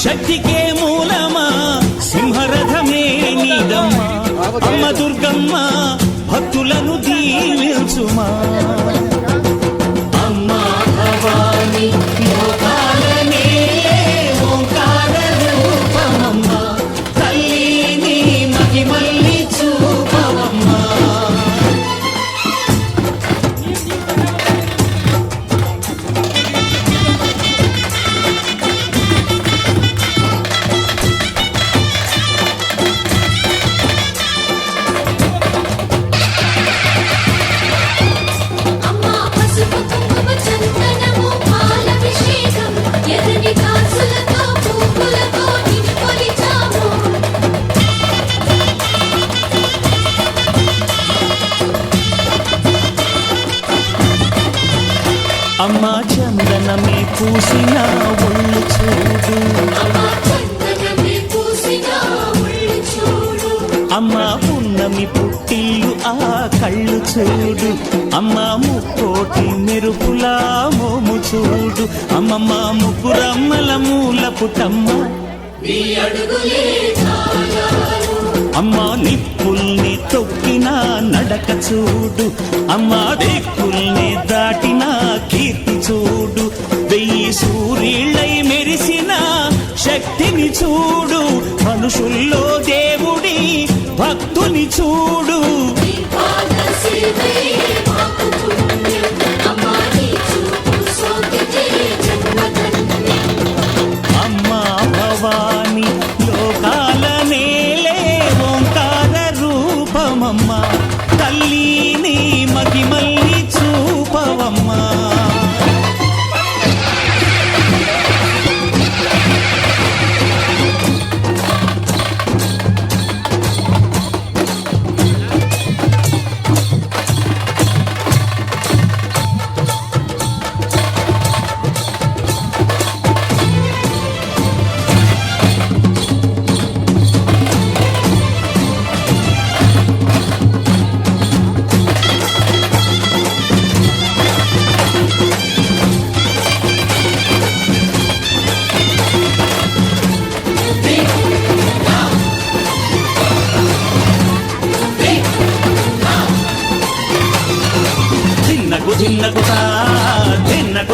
శక్తికే మూలమా సింహరథమే నీదమ్మా అమ్మ దుర్గమ్మ భక్తులను దీవించుమా అమ్మా భవాని లోకాల నేలే ఓంకార రూపమమ్మ తల్లి నీ మహిమల్ని చూపవమ్మా అమ్మా చందనమే పూసిన ఒళ్ళు చూడు అమ్మా పున్నమి పుట్టిల్లు ఆ కళ్ళు చూడు అమ్మా ముక్కోటి మెరుపులా మోము చూడు అమ్మమ్మ ముగ్గురమ్మల మూల పుటమ్మ అమ్మా నిప్పుల్ని తొక్కిన నడక చూడు అమ్మా దిక్కుల్ని దాటిన కీర్తి చూడు వెయ్యి సూర్యుళ్ళై మెరిసిన శక్తిని చూడు మనుషుల్లో దేవుడి భక్తుని చూడు అమ్మా భవాని లోకాల నేలే ఓంకార రూపమమ్మ తల్లి నీ మహిమల్ని చూపవమ్మా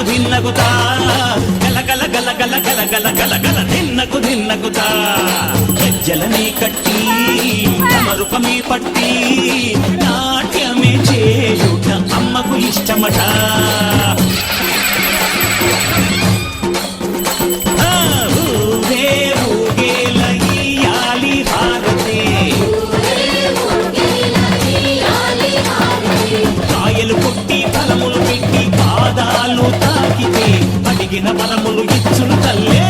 ధిన్నకుతా గల గల గల గల గల గల గల గల ధిన్నకుతా గజ్జలనే కట్టి మరుపమే పట్టి నాట్యమే చేయుట అమ్మకు ఇష్టమట తాకితే అడిగిన వరములు ఇచ్చును తల్లే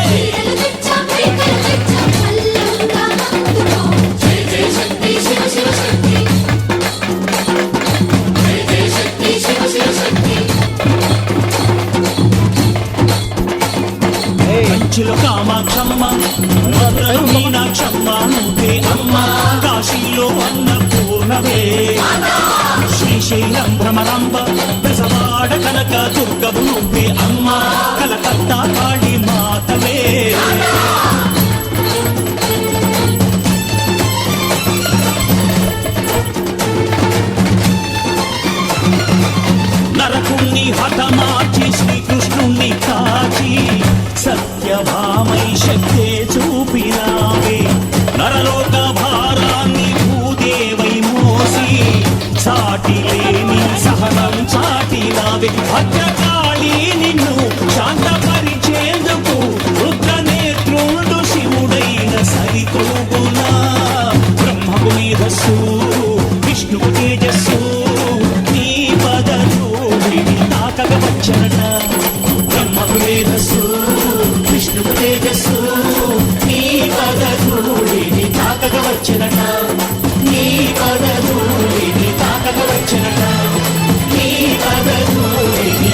కంచిలో కామాక్షమ్మ మీనాక్షమ్మ నువ్వే అమ్మ కాశీలో అన్నపూర్ణవే శ్రీశైలం భ్రమరాంబ బెజవాడ కనక దుర్గవు నువ్వే అమ్మ కలకత్తా కాళీ మాతవే నరకుణ్ణి హతమార్చి శ్రీకృష్ణుణ్ణి కాచి సత్యభామై శక్తే చూపినావే నరలోక భారాన్ని భూదేవై మోసి చాటి లేని సహనం చాటినావే భద్రకాళి నిన్ను శాంతపరిచేందుకు రుద్రనేత్రుడు శివుడైన సరితూగునా బ్రహ్మకు మేధస్సు విష్ణువు తేజస్సు నీ పదధూళిని తాకగ వచ్చనట బ్రహ్మకు మేధస్సు విష్ణువు తేజస్సు నీ పదధూళిని తాకగ వచ్చనట నీ పదధూళిని తాకగ వచ్చనట నీ పదధూళిని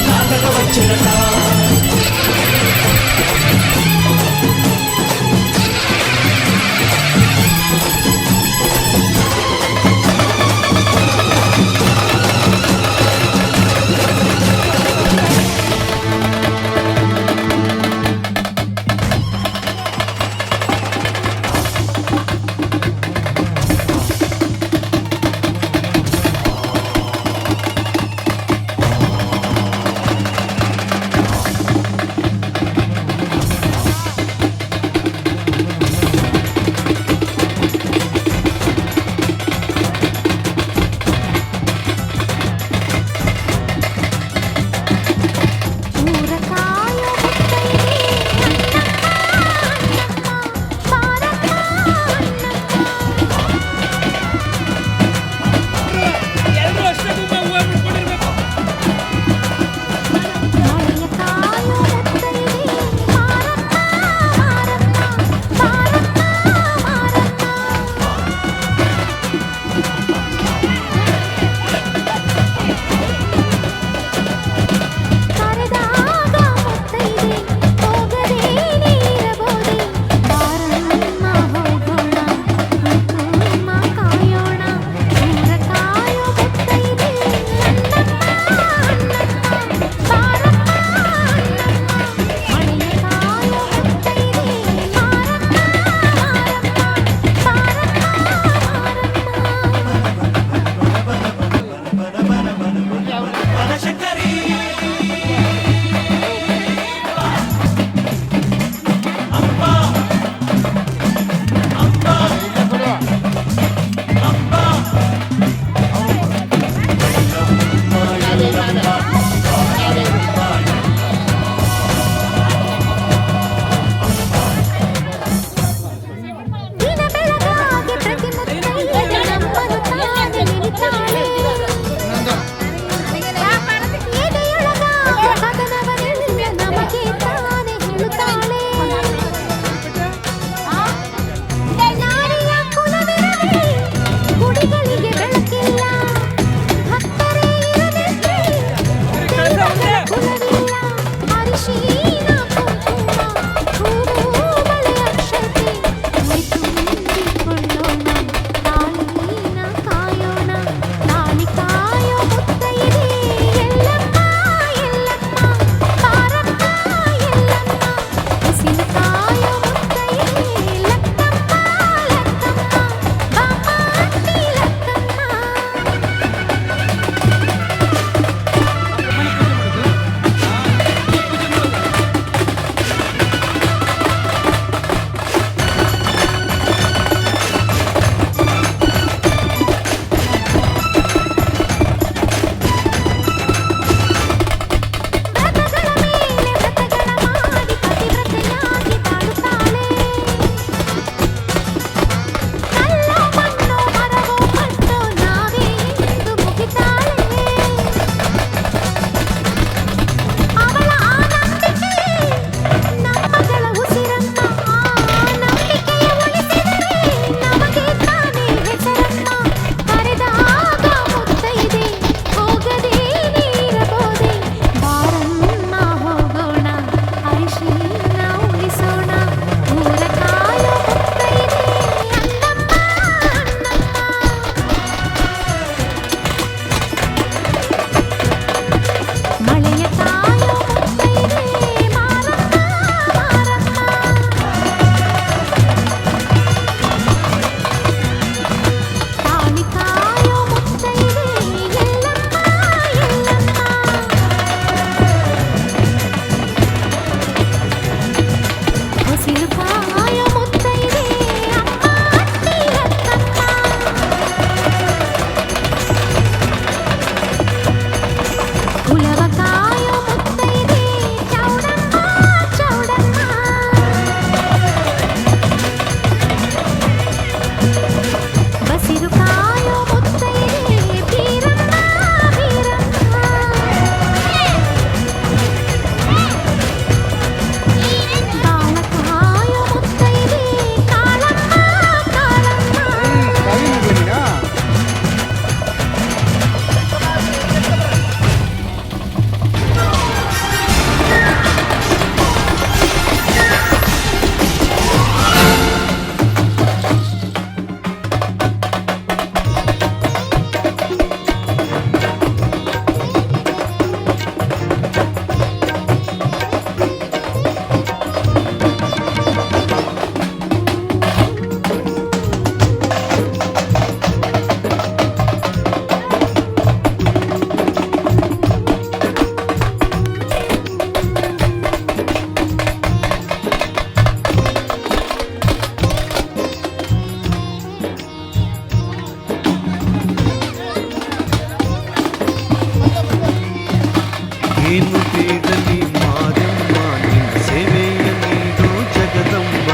ಏನು ಬೇಡಲಿ ಮಾರಮ್ಮ ನಿನ್ನ ಸೇವೆಯ ನೀಡು ಜಗದಂಬ.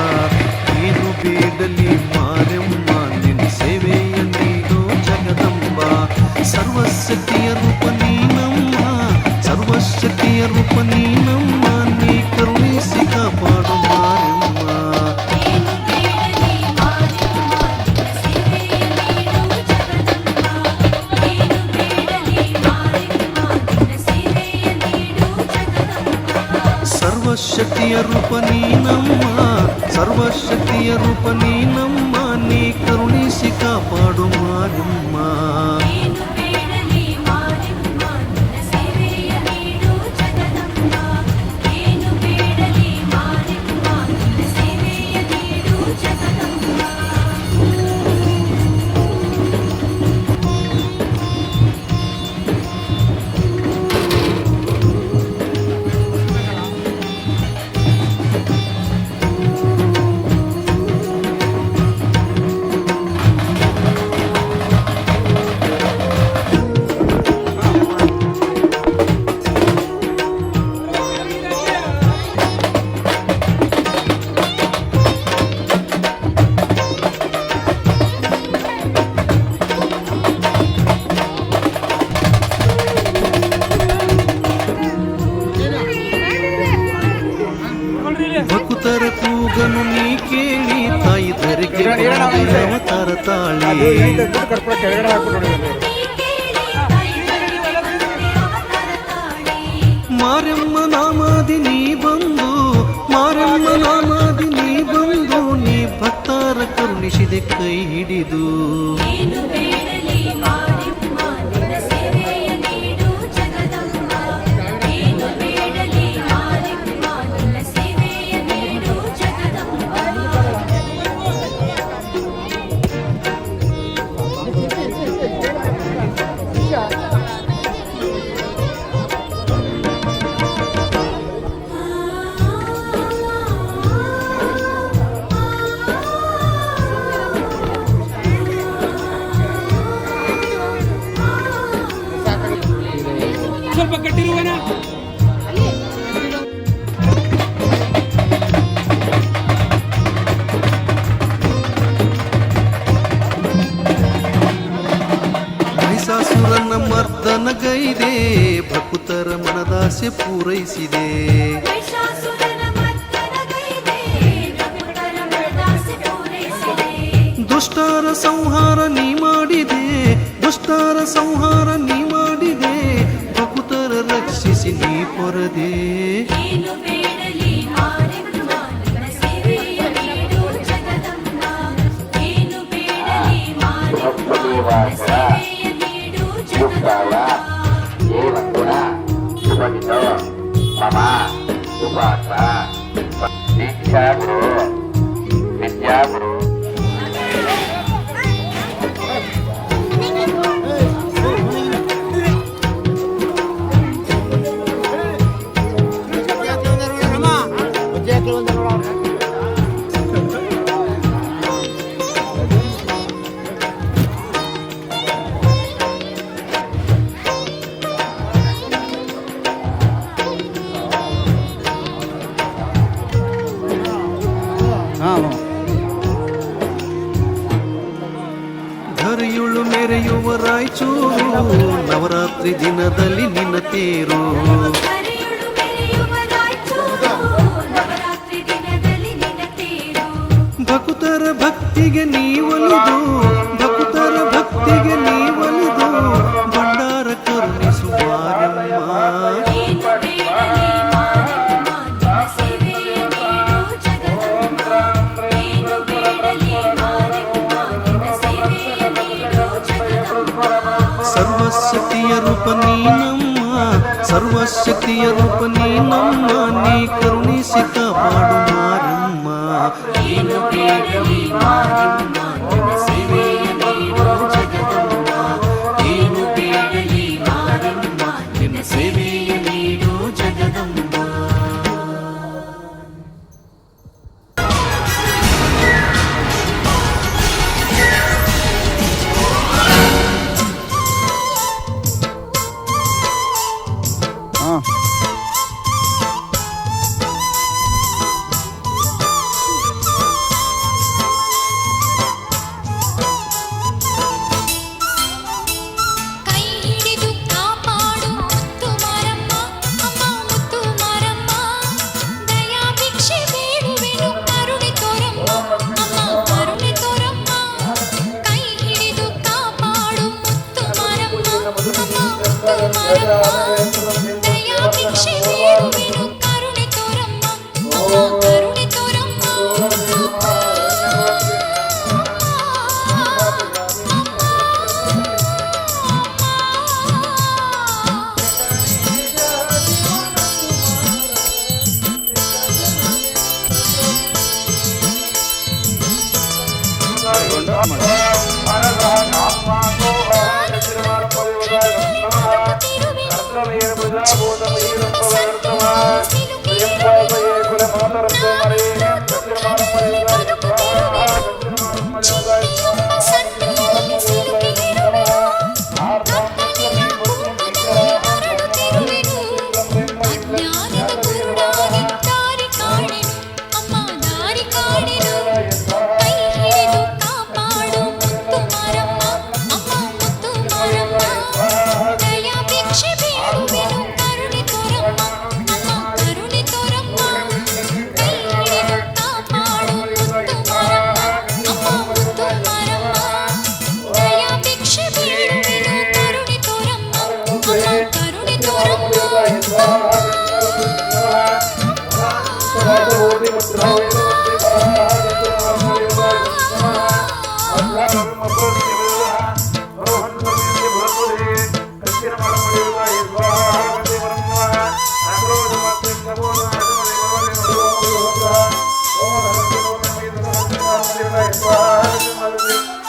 ಏನು ಬೇಡಲಿ ಮಾರಮ್ಮ ನಿನ್ನ ಸೇವೆಯ ನೀಡು ಜಗದಂಬ. ಸರ್ವಶಕ್ತಿಯ ರೂಪ ನೀನಮ್ಮ, ಸರ್ವಶಕ್ತಿಯ ರೂಪ ನೀನಮ್ಮ, ನೀ ಕರುಣಿಸಿ ಕಾಪಾಡು ಮಾರಮ್ಮ. ಸರ್ವಶಕ್ತಿಯ ರೂಪ ನೀನಮ್ಮ, ಸರ್ವಶಕ್ತಿಯ ರೂಪ ನೀನಮ್ಮ, ನೀ ಕರುಣಿಸಿ ಕಾಪಾಡು ಮಾರಮ್ಮ. ಭಕ್ತರ ಕೂಗನು ನೀ ಕೇಳಿ ತಾಯಿ ಧರೆಗೆ ಅವತಾರ ತಾಳಿ. ಮಾರಮ್ಮ ನಾಮಾದಿ ನೀ ಬಂದು ಮಾರಮ್ಮ ನಾಮಾದಿ ನೀ ಬಂದು ನೀ ಭಕ್ತರ ಕರುಣಿಸಿದೆ ಕೈ ಹಿಡಿದು ಏನು ಬೇಡಲಿ ಮಾರಿಮ್ಮ ನಿನ್ನ ಸೇವೆಯ ನೀಡು ಜಗದಂಬ ಏನು ಬೇಡಲಿ ಮಾರಿಮ್ಮ ನಿನ್ನ ಸೇವೆಯ ನೀಡು ಜಗದಂಬ ಸ್ವಲ್ಪ ಕಟ್ಟಿರುವನ ಮಹಿಷಾಸುರನ ಮರ್ದನಗೈದೆ ಭಕ್ತರ ಮನದಾಸೆ ಪೂರೈಸಿದೆ ಮಹಿಷಾಸುರನ ಮರ್ದನಗೈದೆ ಭಕ್ತರ ಮನದಾಸೆ ಪೂರೈಸಿದೆ ದುಷ್ಟರ ಸಂಹಾರ ನೀ ಮಾಡಿದೆ ದುಷ್ಟರ ಸಂಹಾರ ನೀ ಮಾಡಿದೆ ಭಕ್ತರ ರಕ್ಷಿಸಿ ನೀ ಪೊರದೆ ಏನು ಬೇಡಲಿ ಮಾರಿಮ್ಮ ನಿನ್ನ ಸೇವೆಯ ನೀಡು ಜಗದಂಬ ಏನು ಬೇಡಲಿ ಮಾರಿಮ್ಮ ನಿನ್ನ ಸೇವೆಯ ನೀಡು ಜಗದಂಬ ಏವಂತುನ ಸುಭಗಿತೋ ಮಮ ಉಪಾಸ ದೀಕ್ಷಾ ಗುರು ವಿದ್ಯಾ ಗುರು ಧರೆಯುಳು ಮೆರೆಯುವ ರಾಯಚೂರು ನವರಾತ್ರಿ ದಿನದಲ್ಲಿ ನಿನ್ನ ತೇರು ಹರಿಯುಳು ಮೆರೆಯುವ ರಾಯಚೂರು ನವರಾತ್ರಿ ದಿನದಲ್ಲಿ ನಿನ್ನ ತೇರು ಭಕ್ತರ ಭಕ್ತಿಗೆ ನೀ ಒಲಿದು ಭಕ್ತರ ಭಕ್ತಿಗೆ ನೀ ಒಲಿದು ಭಂಡಾರ ಕರುಣಿಸುವ ಏನು ಬೇಡಲಿ ಮಾರಿಮ್ಮ ನಿನ್ನ ಸೇವೆಯ ನೀಡು ಜಗದಂಬ ಏನು ಬೇಡಲಿ ಮಾರಿಮ್ಮ ನಿನ್ನ ಸೇವೆಯ ನೀಡು ಜಗದಂಬ ಸರ್ವಶಕ್ತಿಯ ರೂಪ ನೀನಮ್ಮ ಸರ್ವಶಕ್ತಿಯ ರೂಪ ನೀನಮ್ಮ ನೀ ಕರುಣಿಸಿ ಕಾಪಾಡು ಮಾರಮ್ಮ ಏನು ಬೇಡಲಿ ಮಾರಿಮ್ಮ ನಿನ್ನ ಸೇವೆಯ ನೀಡು ಜಗದಂಬ ಏನು ಬೇಡಲಿ ಮಾರಿಮ್ಮ ನಿನ್ನ ಸೇವೆಯ ನೀಡು ಜಗದಂಬ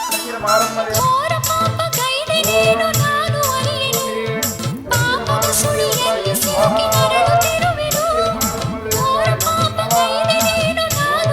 ಘೋರ ಪಾಪಗೈದೆ ನೀನು ನಾನು ಅರಿಯೆನು ಪಾಪದ ಸುಳಿಯಲ್ಲಿ ಸಿಲುಕಿ ನರಳುತ್ತಿರುವೆನು ಘೋರ ಪಾಪಗೈದೆ ನೀನು ನಾನು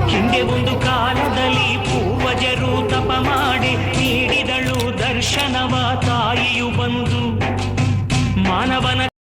ಹಿಂದೆ ಒಂದು ಕಾಲದಲ್ಲಿ ಪೂರ್ವಜರು ತಪ ಮಾಡಿ ನೀಡಿದಳು ದರ್ಶನವ ತಾಯಿಯು ಬಂದು ಮಾನವನ